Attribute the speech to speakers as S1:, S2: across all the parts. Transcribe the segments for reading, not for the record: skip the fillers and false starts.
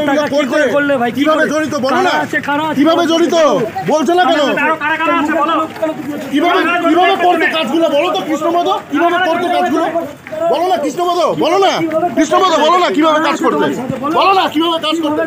S1: টাকা কি করে করলে ভাই?
S2: কিভাবে জড়িত বলো না, কিভাবে জড়িত বলছো না কেন? কিভাবে কিভাবে করতে কাজগুলো বলো তো কৃষ্ণপদ, কিভাবে করতে কাজগুলো বলো না কৃষ্ণপদ, বলো না কৃষ্ণপদ, বলো না কিভাবে কাজ করতে, বলো না কিভাবে কাজ করতে।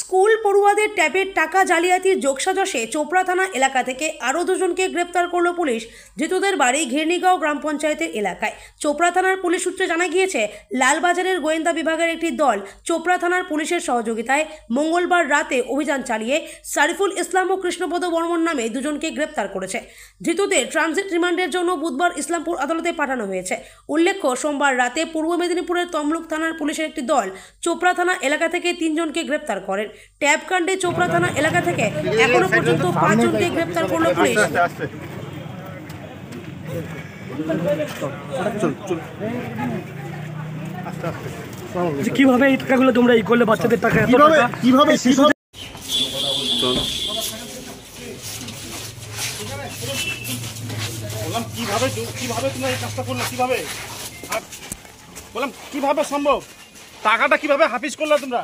S3: স্কুল পড়ুয়াদের ট্যাবের টাকা জালিয়াতির যোগসাজশে চোপড়া থানা এলাকা থেকে আরও দুজনকে গ্রেপ্তার করল পুলিশ। ধৃতদের বাড়ি ঘিরনিগাঁও গ্রাম পঞ্চায়েতের এলাকায়। চোপড়া থানার পুলিশ সূত্রে জানা গিয়েছে, লালবাজারের গোয়েন্দা বিভাগের একটি দল চোপড়া থানার পুলিশের সহযোগিতায় মঙ্গলবার রাতে অভিযান চালিয়ে সারিফুল ইসলাম ও কৃষ্ণপদ বর্মন নামে দুজনকে গ্রেপ্তার করেছে। ধৃতদের ট্রানজিট রিমান্ডের জন্য বুধবার ইসলামপুর আদালতে পাঠানো হয়েছে। উল্লেখ্য, সোমবার রাতে পূর্ব মেদিনীপুরের তমলুক থানার পুলিশের একটি দল চোপড়া থানা এলাকা থেকে 3 জনকে গ্রেপ্তার করেন। ট্যাব কাণ্ডে চোপড়া থানা এলাকা থেকে এখনো পর্যন্ত 5 জনকে গ্রেপ্তার করল পুলিশ।
S1: কিভাবে এই টাকাগুলো তোমরা এই করলে বাচ্চাদের টাকা এত টাকা
S2: কিভাবে কিভাবে
S4: বললাম কিভাবে কিভাবে তোমরা এই কাজটা করলে, কিভাবে বললাম কিভাবে সম্ভব, টাকাটা কিভাবে হাফিজ করলে তোমরা?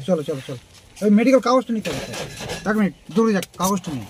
S5: চলো চলো চলো, ওই মেডিকেল কাগজটা নিতে হবে। 1 মিনিট দূরে যাক, কাগজটা নিয়ে